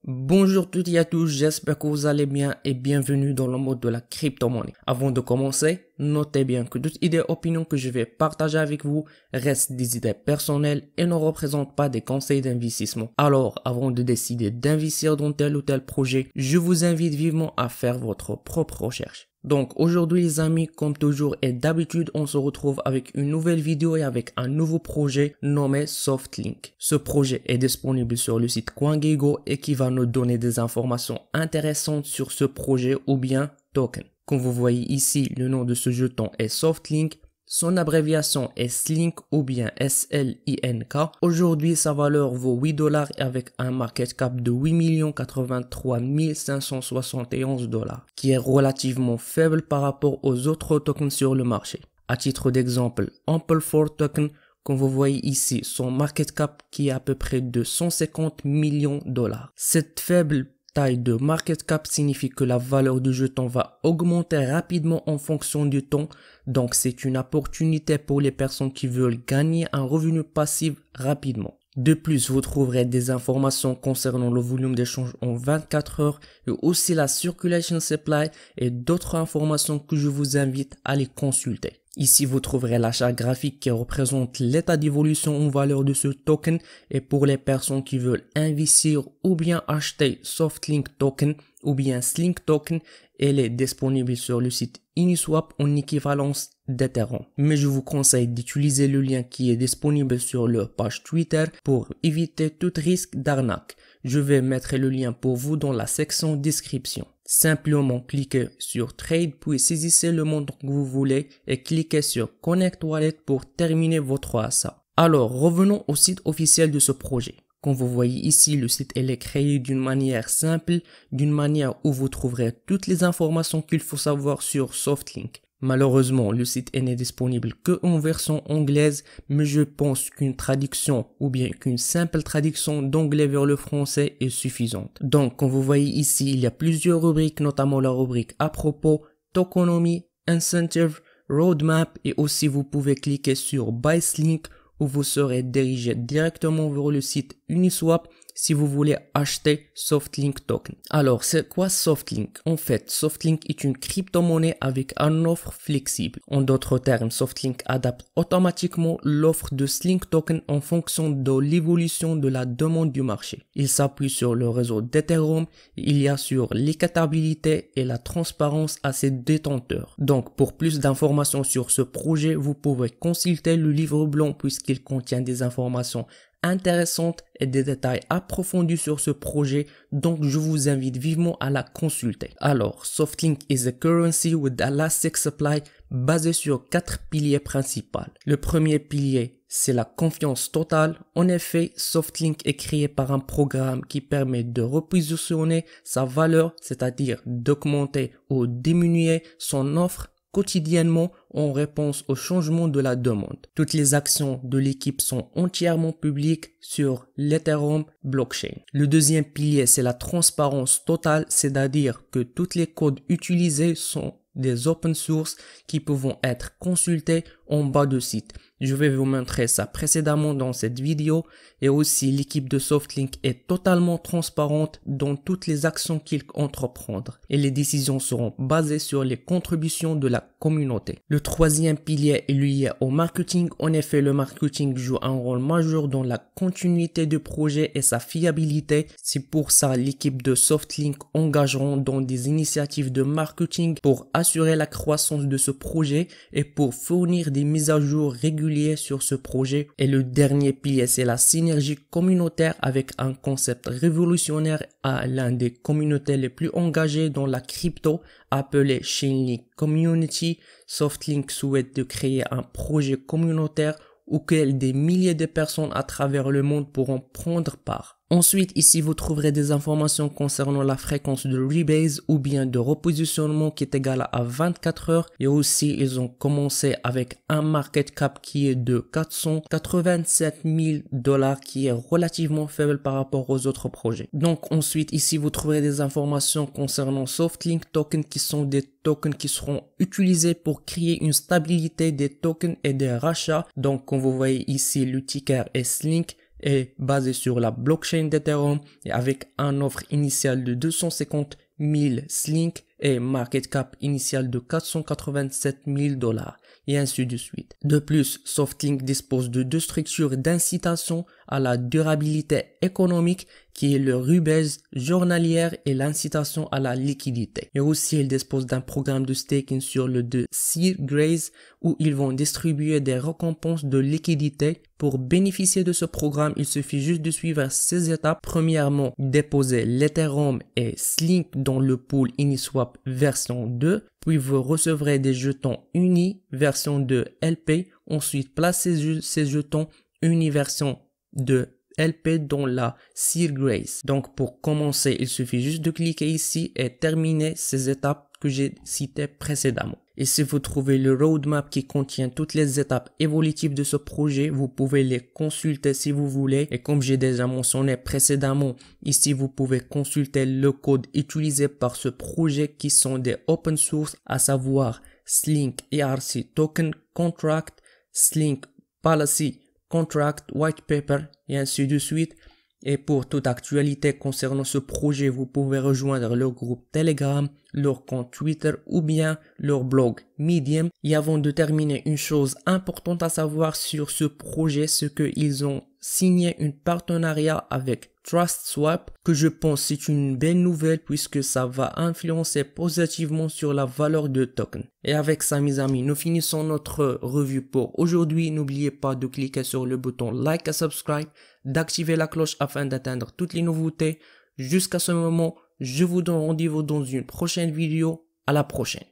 Bonjour toutes et à tous, j'espère que vous allez bien et bienvenue dans le monde de la crypto-monnaie. Avant de commencer, notez bien que toutes idées et opinions que je vais partager avec vous restent des idées personnelles et ne représentent pas des conseils d'investissement. Alors, avant de décider d'investir dans tel ou tel projet, je vous invite vivement à faire votre propre recherche. Donc aujourd'hui les amis, comme toujours et d'habitude, on se retrouve avec une nouvelle vidéo et avec un nouveau projet nommé Softlink. Ce projet est disponible sur le site CoinGecko et qui va nous donner des informations intéressantes sur ce projet ou bien token. Comme vous voyez ici, le nom de ce jeton est Softlink. Son abréviation est SLINK ou bien SLINK. Aujourd'hui, sa valeur vaut $8 et avec un market cap de 8 83 571 $, qui est relativement faible par rapport aux autres tokens sur le marché. À titre d'exemple, Ample4 Token, comme vous voyez ici, son market cap qui est à peu près de 150 millions $. Cette faible taille de market cap signifie que la valeur du jeton va augmenter rapidement en fonction du temps, donc c'est une opportunité pour les personnes qui veulent gagner un revenu passif rapidement. De plus, vous trouverez des informations concernant le volume d'échange en 24 heures et aussi la circulation supply et d'autres informations que je vous invite à les consulter. Ici, vous trouverez la charte graphique qui représente l'état d'évolution en valeur de ce token et pour les personnes qui veulent investir ou bien acheter Softlink Token ou bien Slink Token, elle est disponible sur le site Uniswap en équivalence d'Ethereum. Mais je vous conseille d'utiliser le lien qui est disponible sur leur page Twitter pour éviter tout risque d'arnaque. Je vais mettre le lien pour vous dans la section description. Simplement cliquez sur Trade puis saisissez le montant que vous voulez et cliquez sur Connect Wallet pour terminer votre achat. Alors revenons au site officiel de ce projet. Comme vous voyez ici, le site est créé d'une manière simple, d'une manière où vous trouverez toutes les informations qu'il faut savoir sur Softlink. Malheureusement, le site n'est disponible que en version anglaise, mais je pense qu'une traduction ou bien qu'une simple traduction d'anglais vers le français est suffisante. Donc, comme vous voyez ici, il y a plusieurs rubriques, notamment la rubrique à propos, tokenomics, incentive, roadmap et aussi vous pouvez cliquer sur Buy Slink où vous serez dirigé directement vers le site Uniswap si vous voulez acheter Softlink Token. Alors, c'est quoi Softlink? En fait, Softlink est une crypto-monnaie avec une offre flexible. En d'autres termes, Softlink adapte automatiquement l'offre de Slink Token en fonction de l'évolution de la demande du marché. Il s'appuie sur le réseau d'Ethereum, il y assure l'équitabilité et la transparence à ses détenteurs. Donc, pour plus d'informations sur ce projet, vous pouvez consulter le livre blanc puisqu'il contient des informations intéressantes et des détails approfondis sur ce projet, donc je vous invite vivement à la consulter. Alors, Softlink is a currency with elastic supply basé sur 4 piliers principaux. Le premier pilier, c'est la confiance totale. En effet, Softlink est créé par un programme qui permet de repositionner sa valeur, c'est-à-dire d'augmenter ou diminuer son offre quotidiennement en réponse au changement de la demande. Toutes les actions de l'équipe sont entièrement publiques sur l'Ethereum blockchain. Le deuxième pilier, c'est la transparence totale, c'est-à-dire que tous les codes utilisés sont des open source qui peuvent être consultés en bas de site. Je vais vous montrer ça précédemment dans cette vidéo et aussi l'équipe de Softlink est totalement transparente dans toutes les actions qu'ils entreprennent et les décisions seront basées sur les contributions de la communauté. Le troisième pilier est lié au marketing. En effet, le marketing joue un rôle majeur dans la continuité du projet et sa fiabilité. C'est pour ça l'équipe de Softlink engageront dans des initiatives de marketing pour assurer la croissance de ce projet et pour fournir des mises à jour régulières sur ce projet. Et le dernier pilier, c'est la synergie communautaire avec un concept révolutionnaire à l'un des communautés les plus engagées dans la crypto appelé Chainlink Community. Softlink souhaite de créer un projet communautaire auquel des milliers de personnes à travers le monde pourront prendre part. Ensuite, ici, vous trouverez des informations concernant la fréquence de rebase ou bien de repositionnement qui est égale à 24 heures. Et aussi, ils ont commencé avec un market cap qui est de 487 000 $ qui est relativement faible par rapport aux autres projets. Donc ensuite, ici, vous trouverez des informations concernant Softlink Token qui sont des tokens qui seront utilisés pour créer une stabilité des tokens et des rachats. Donc, comme vous voyez ici, le ticker est Slink, est basé sur la blockchain d'Ethereum et avec un offre initiale de 250 000 Slink et market cap initial de 487 000 $ et ainsi de suite. De plus, Softlink dispose de deux structures d'incitation à la durabilité économique qui est le rebase journalière et l'incitation à la liquidité. Et aussi, il dispose d'un programme de staking sur le de Seedgraze où ils vont distribuer des récompenses de liquidité. Pour bénéficier de ce programme, il suffit juste de suivre ces étapes. Premièrement, déposer l'Ethereum et Slink dans le pool Uniswap version 2. Puis vous recevrez des jetons Uni version 2 LP. Ensuite, placez ces jetons Uni version 2 LP dans la Seedgraze. Donc pour commencer, il suffit juste de cliquer ici et terminer ces étapes que j'ai citées précédemment. Et si vous trouvez le roadmap qui contient toutes les étapes évolutives de ce projet, vous pouvez les consulter si vous voulez. Et comme j'ai déjà mentionné précédemment, ici vous pouvez consulter le code utilisé par ce projet qui sont des open source, à savoir Slink ERC Token Contract, Slink Policy Contract, White Paper et ainsi de suite. Et pour toute actualité concernant ce projet, vous pouvez rejoindre leur groupe Telegram, leur compte Twitter ou bien leur blog Medium. Et avant de terminer, une chose importante à savoir sur ce projet, c'est qu'ils ont signé un partenariat avec TrustSwap, que je pense c'est une belle nouvelle puisque ça va influencer positivement sur la valeur de token. Et avec ça, mes amis, nous finissons notre revue pour aujourd'hui. N'oubliez pas de cliquer sur le bouton like et subscribe, d'activer la cloche afin d'atteindre toutes les nouveautés. Jusqu'à ce moment, je vous donne rendez-vous dans une prochaine vidéo. À la prochaine.